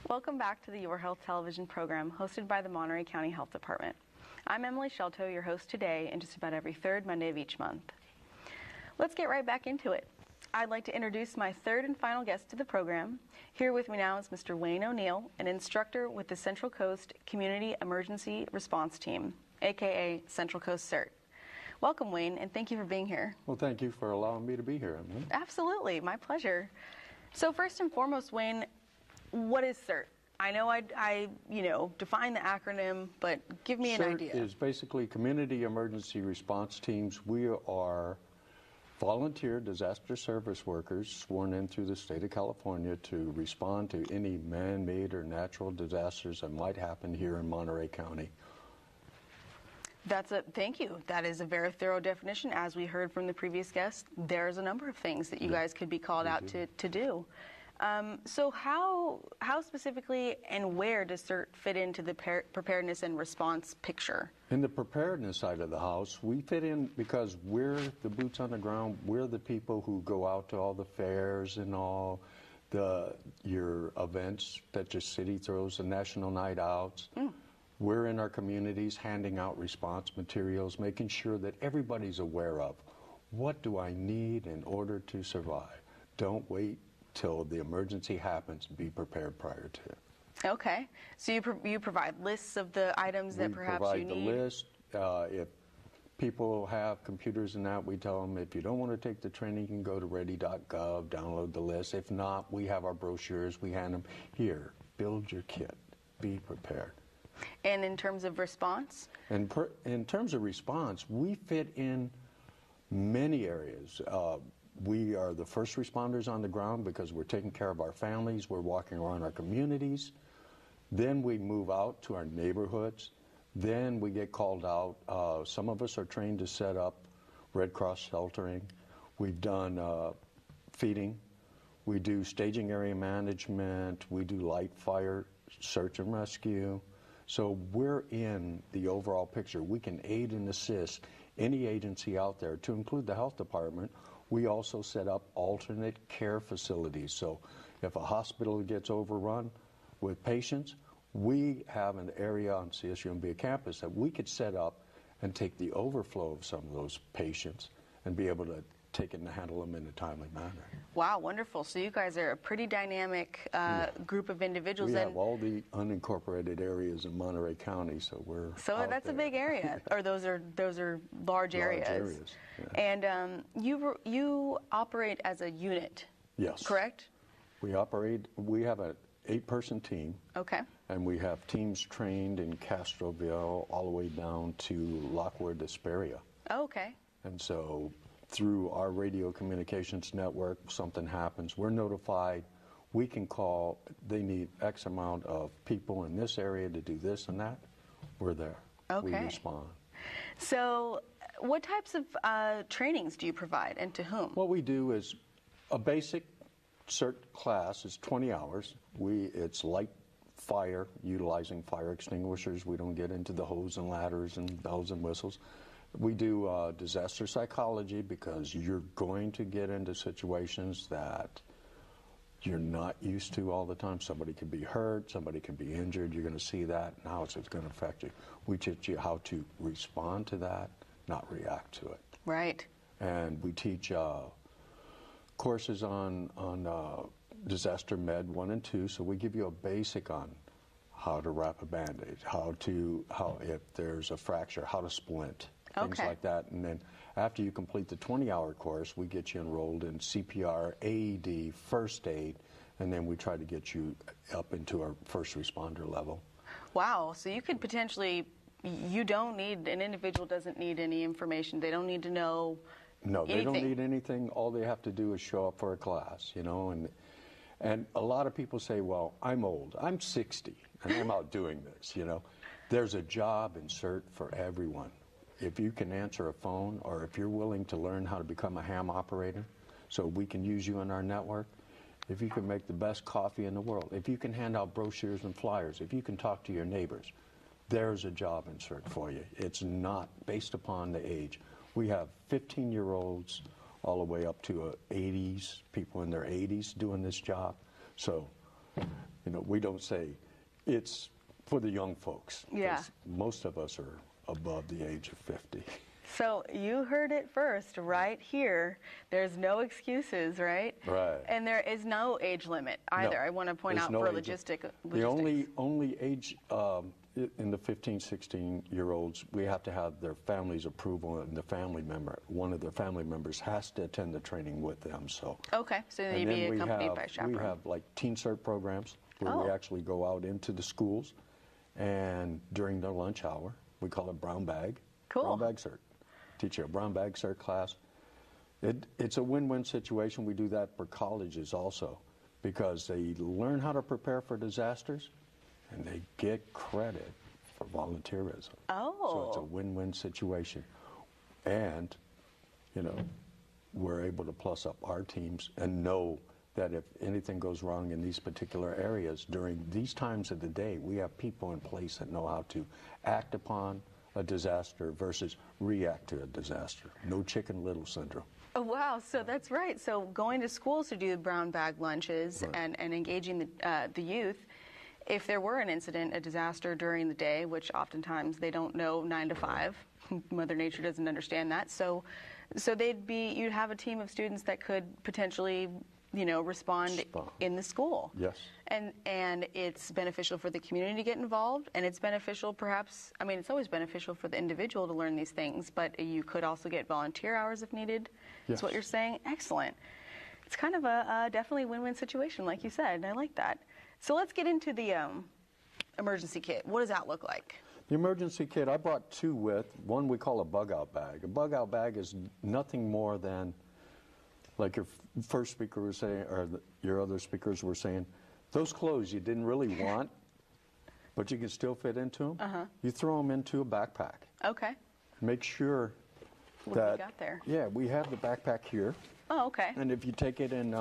Welcome back to the Your Health television program hosted by the Monterey County Health Department. I'm Emily Sciolto, your host today, and just about every third Monday of each month. Let's get right back into it. I'd like to introduce my third and final guest to the program. Here with me now is Mr. Wayne O'Neill, an instructor with the Central Coast Community Emergency Response Team, aka Central Coast CERT. Welcome, Wayne, and thank you for being here. Well, thank you for allowing me to be here, Emily. Absolutely, my pleasure. So first and foremost, Wayne, what is CERT? I know I define the acronym, but give me an idea. CERT is basically Community Emergency Response Teams. We are volunteer disaster service workers sworn in through the state of California to respond to any man-made or disasters that might happen here in Monterey County. Thank you. That is a very thorough definition. As we heard from the previous guest, there's a number of things that you guys could be called out to do. So how specifically and where does CERT fit into the preparedness and response picture? In the preparedness side of the house, we fit in because we're the boots on the ground. We're the people who go out to all the fairs and all your events that your city throws, the national night outs. We're in our communities handing out response materials, making sure that everybody's aware of what do I need in order to survive. Don't wait till the emergency happens. Be prepared prior to. Okay, so you provide lists of the items that perhaps you need? We provide the list. If people have computers and that, we tell them if you don't want to take the training, you can go to ready.gov, download the list. If not, we have our brochures. We hand them here. Build your kit. Be prepared. And in terms of response? In terms of response, we fit in many areas. We are the first responders on the ground because we're taking care of our families. We're walking around our communities. Then we move out to our neighborhoods. Then we get called out. Some of us are trained to set up Red Cross sheltering. We've done feeding. We do staging area management. We do light fire, search and rescue. So we're in the overall picture. We can aid and assist any agency out there, to include the health department. We also set up alternate care facilities. So if a hospital gets overrun with patients, we have an area on CSUMB campus that we could set up and take the overflow of some of those patients and be able to take it and handle them in a timely manner. Wow, wonderful. So you guys are a pretty dynamic group of individuals. We have all the unincorporated areas in Monterey County, so we're So that's there. A big area, or those are large areas. Yeah. And you operate as a unit, yes, correct? We have an 8-person team. Okay. And we have teams trained in Castroville all the way down to Lockwood, Hesperia. Oh, okay. And so through our radio communications network, something happens, we're notified, we can call, they need X amount of people in this area to do this and that, we're there. Okay. We respond. So what types of trainings do you provide, and to whom? What we do is a basic CERT class is 20 hours. It's light fire, utilizing fire extinguishers. We don't get into the hose and ladders and bells and whistles. We do disaster psychology because you're going to get into situations that you're not used to all the time. Somebody could be hurt, somebody could be injured. You're going to see that, and how it's going to affect you. We teach you how to respond to that, not react to it. Right. And we teach courses on disaster med 1 and 2, so we give you a basic on how to wrap a Band-Aid, how if there's a fracture, how to splint. Things like that. And then after you complete the 20-hour course, we get you enrolled in CPR, AED, first aid, and then we try to get you up into our first responder level. Wow. So you could potentially, an individual doesn't need any information. They don't need to know anything. They don't need anything. All they have to do is show up for a class, and a lot of people say, well, I'm old. I'm 60, and I'm out doing this, There's a job in CERT for everyone. If you can answer a phone, or if you're willing to learn how to become a ham operator so we can use you in our network, if you can make the best coffee in the world, if you can hand out brochures and flyers, if you can talk to your neighbors, there's a job in CERT for you. It's not based upon the age. We have 15-year-olds all the way up to 80s, people in their 80s doing this job. So we don't say it's for the young folks. 'Cause Yeah. most of us are above the age of 50. So you heard it first right here. There's no excuses, right? Right. And there is no age limit either. No, I want to point there's out no for age- logistics. The only age in the 15, 16-year-olds, we have to have their family's approval, and one of the family members has to attend the training with them. So. Okay, so And you'd then be we accompanied have, by a chaperone. We have like teen CERT programs where we Oh. actually go out into the schools, and during the lunch hour, we call it brown bag. Cool. Brown bag CERT. Teach you a brown bag CERT class. It's a win-win situation. We do that for colleges also, because they learn how to prepare for disasters, and they get credit for volunteerism. Oh. So it's a win-win situation. And, we're able to plus up our teams and know that if anything goes wrong in these particular areas during these times of the day, we have people in place that know how to act upon a disaster versus react to a disaster. No Chicken Little syndrome. Oh, wow, so that's right. So going to schools to do the brown bag lunches Right. and engaging the youth, if there were an incident, a disaster during the day, which oftentimes they don't know 9 to 5, Mother Nature doesn't understand that. So you'd have a team of students that could potentially, respond in the school. Yes. And it's beneficial for the community to get involved, and it's beneficial perhaps, it's always beneficial for the individual to learn these things, but you could also get volunteer hours if needed. Yes. That's what you're saying. Excellent. It's kind of a definitely win-win situation, like you said, and I like that. So let's get into the emergency kit. What does that look like? The emergency kit, I brought two with. One we call a bug-out bag. A bug-out bag is nothing more than, like your first speaker was saying, or your other speakers were saying, those clothes you didn't really want, but you can still fit into them, you throw them into a backpack. Okay. Make sure What do that, we got there? yeah, we have the backpack here. Oh, okay. And if you take it in,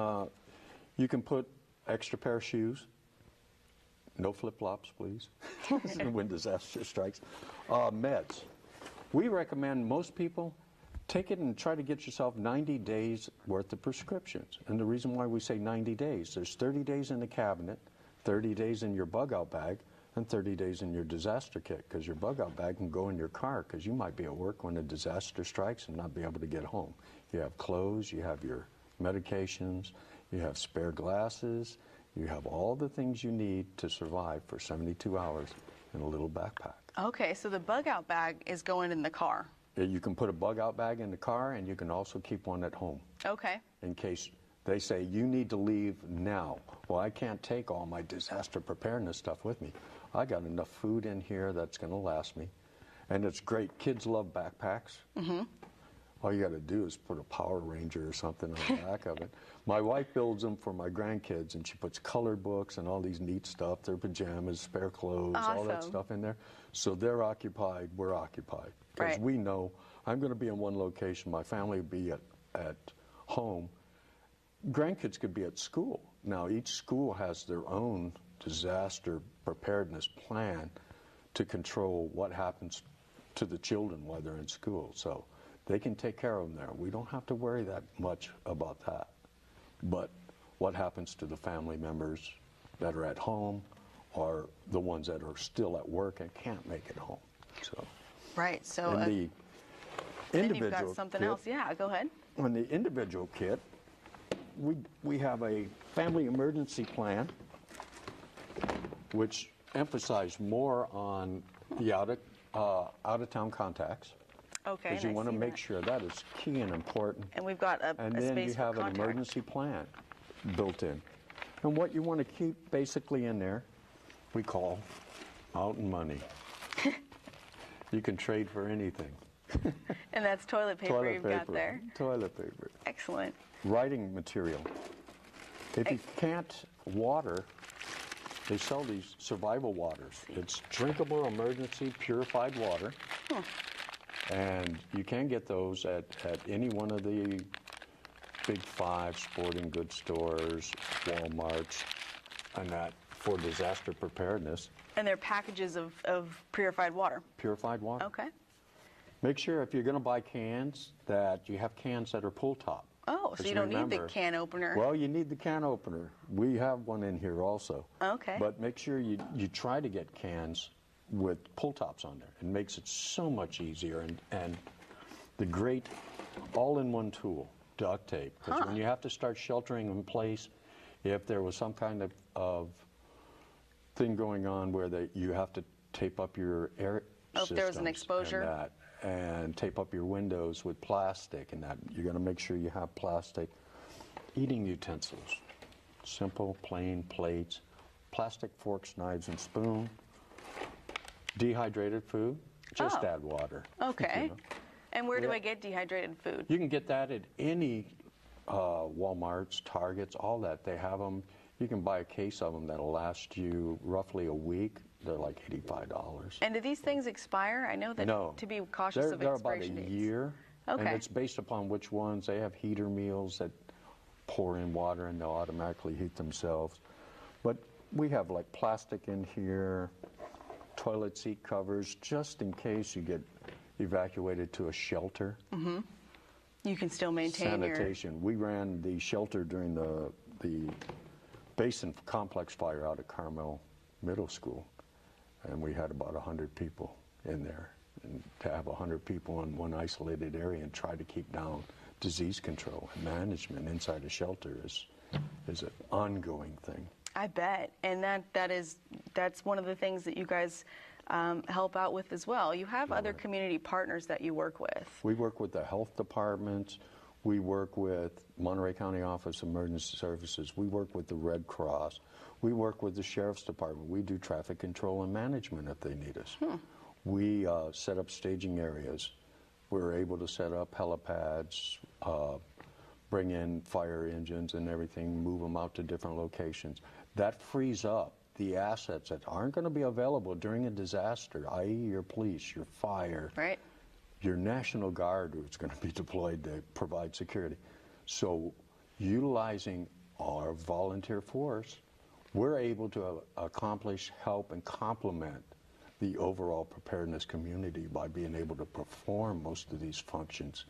you can put extra pair of shoes. No flip-flops, please, when disaster strikes. Meds. We recommend most people take it and try to get yourself 90 days worth of prescriptions. And the reason why we say 90 days, there's 30 days in the cabinet, 30 days in your bug-out bag, and 30 days in your disaster kit, because your bug-out bag can go in your car, because you might be at work when a disaster strikes and not be able to get home. You have clothes, you have your medications, you have spare glasses, you have all the things you need to survive for 72 hours in a little backpack. Okay, so the bug-out bag is going in the car. You can put a bug-out bag in the car, and you can also keep one at home Okay. in case they say you need to leave now. Well, I can't take all my disaster preparedness stuff with me. I got enough food in here that's going to last me. And it's great. Kids love backpacks. Mm-hmm. All you got to do is put a Power Ranger or something on the back of it. My wife builds them for my grandkids, and she puts colored books and all these neat stuff, their pajamas, spare clothes, all that Awesome. stuff in there. So they're occupied, we're occupied. Because Right. we know I'm going to be in one location, my family will be at home. Grandkids could be at school. Now, each school has their own disaster preparedness plan to control what happens to the children while they're in school. So they can take care of them there. We don't have to worry that much about that. But what happens to the family members that are at home or the ones that are still at work and can't make it home? So, Right, so in the then individual you've got something kit, else. Yeah, go ahead. on the individual kit, we have a family emergency plan, which emphasizes more on the out-of-town contacts. Okay, Because and you I want to see make that. sure that is key and important. And we've got a And then space you for have an contact. emergency plan built in. And what you want to keep basically in there, we call mountain money. You can trade for anything. And that's toilet paper you've got there. Toilet paper. Excellent. Writing material. If you can't water, they sell these survival waters. It's drinkable, emergency, purified water. And you can get those at any one of the big 5 sporting goods stores, Walmarts, and that for disaster preparedness. And they're packages of purified water. Purified water. Okay. Make sure if you're going to buy cans that you have cans that are pull top. Oh, so you don't need the can opener. Well, you need the can opener. We have one in here also. Okay. But make sure you try to get cans with pull tops on there. It makes it so much easier. And the great all-in-one tool, duct tape. Because when you have to start sheltering in place, if there was some kind of thing going on where you have to tape up your air systems, if there was an exposure. And tape up your windows with plastic and that. You're going to make sure you have plastic. Eating utensils, simple, plain plates, plastic forks, knives, and spoon. Dehydrated food, just add water. Okay. You know. And where do I get dehydrated food? You can get that at any Walmarts, Targets, all that. They have them. You can buy a case of them that'll last you roughly a week. They're like $85. And do these things expire? I know that to be cautious of expiration dates. They're about a year. Okay. And it's based upon which ones. They have heater meals that pour in water and they'll automatically heat themselves. But we have like plastic in here, toilet seat covers, just in case you get evacuated to a shelter. Mm-hmm. You can still maintain sanitation. We ran the shelter during the Basin Complex fire out at Carmel Middle School. And we had about 100 people in there. And to have 100 people in one isolated area and try to keep down disease control and management inside a shelter is an ongoing thing. I bet. And that's one of the things that you guys help out with as well. You have other community partners that you work with. We work with the health departments. We work with Monterey County Office of Emergency Services. We work with the Red Cross. We work with the Sheriff's Department. We do traffic control and management if they need us. We set up staging areas. We're able to set up helipads, bring in fire engines and everything, move them out to different locations. That frees up the assets that aren't going to be available during a disaster, i.e. your police, your fire, your National Guard, who's going to be deployed to provide security. So utilizing our volunteer force, we're able to accomplish, help, and complement the overall preparedness community by being able to perform most of these functions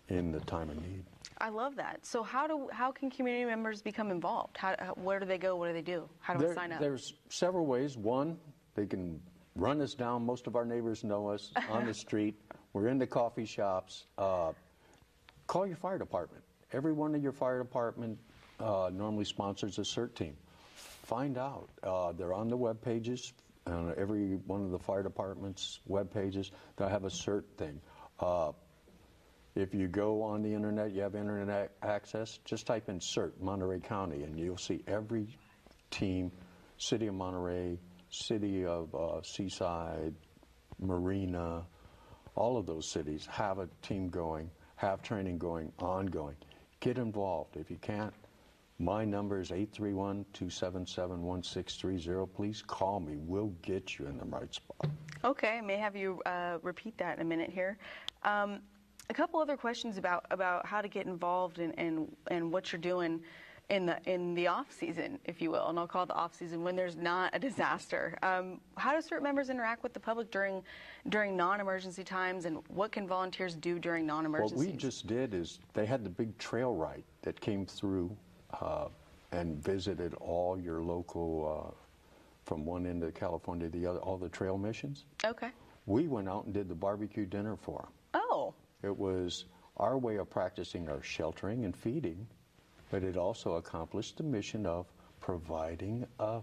in the time of need. I love that. So how can community members become involved? Where do they go? What do they do? How do we sign up? There's several ways. One, they can run us down. Most of our neighbors know us on the street. We're in the coffee shops. Call your fire department. Every one of your fire department normally sponsors a CERT team. Find out. They're on the web pages. On every one of the fire department's web pages, they'll have a CERT thing. If you go on the internet, you have internet access, just type in CERT, Monterey County, and you'll see every team, City of Monterey, City of Seaside, Marina, all of those cities have a team going, have training going, ongoing. Get involved. If you can't, my number is 831-277-1630. Please call me. We'll get you in the right spot. Okay. I may have you repeat that in a minute here. A couple other questions about how to get involved and what you're doing in the off season, if you will, and I'll call it the off season when there's not a disaster. How do CERT members interact with the public during non-emergency times, and what can volunteers do during non-emergencies? What we just did is they had the big trail ride that came through and visited all your local, from one end of California to the other, all the trail missions. Okay. We went out and did the barbecue dinner for them. Oh. It was our way of practicing our sheltering and feeding, but it also accomplished the mission of providing a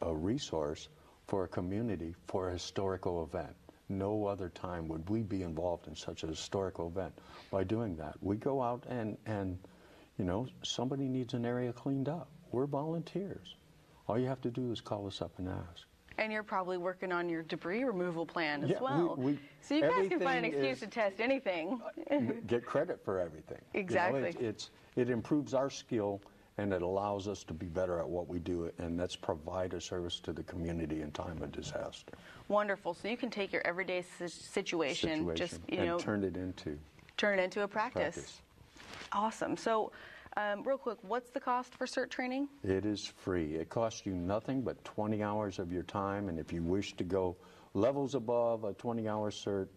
resource for a community for a historical event. No other time would we be involved in such a historical event by doing that. We go out and you know, somebody needs an area cleaned up. We're volunteers. All you have to do is call us up and ask. And you're probably working on your debris removal plan as well. So you guys can find an excuse to test anything. Get credit for everything. Exactly. You know, it improves our skill, and it allows us to be better at what we do, and that's provide a service to the community in time of disaster. Wonderful. So you can take your everyday situation just, you know, turn it into a practice. Awesome. So real quick, what's the cost for CERT training? It is free. It costs you nothing but 20 hours of your time, and if you wish to go levels above a 20-hour CERT,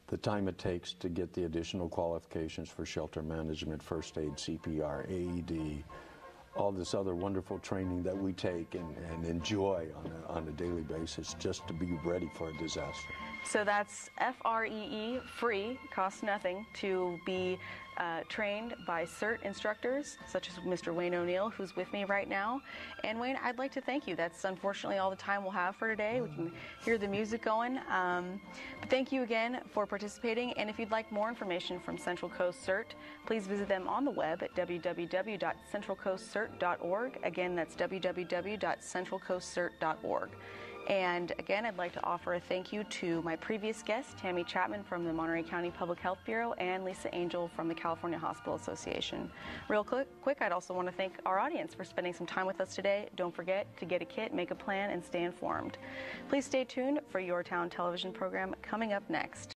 the time it takes to get the additional qualifications for shelter management, first aid, CPR, AED, all this other wonderful training that we take and enjoy on a daily basis just to be ready for a disaster. So that's FREE, free, costs nothing, to be trained by CERT instructors, such as Mr. Wayne O'Neill, who's with me right now. And Wayne, I'd like to thank you. That's unfortunately all the time we'll have for today. We can hear the music going. But thank you again for participating. And if you'd like more information from Central Coast CERT, please visit them on the web at www.centralcoastcert.org. Again, that's www.centralcoastcert.org. And again, I'd like to offer a thank you to my previous guests, Tammy Chapman from the Monterey County Public Health Bureau and Lisa Angel from the California Hospital Association. Real quick, I'd also want to thank our audience for spending some time with us today. Don't forget to get a kit, make a plan, and stay informed. Please stay tuned for Your Town television program coming up next.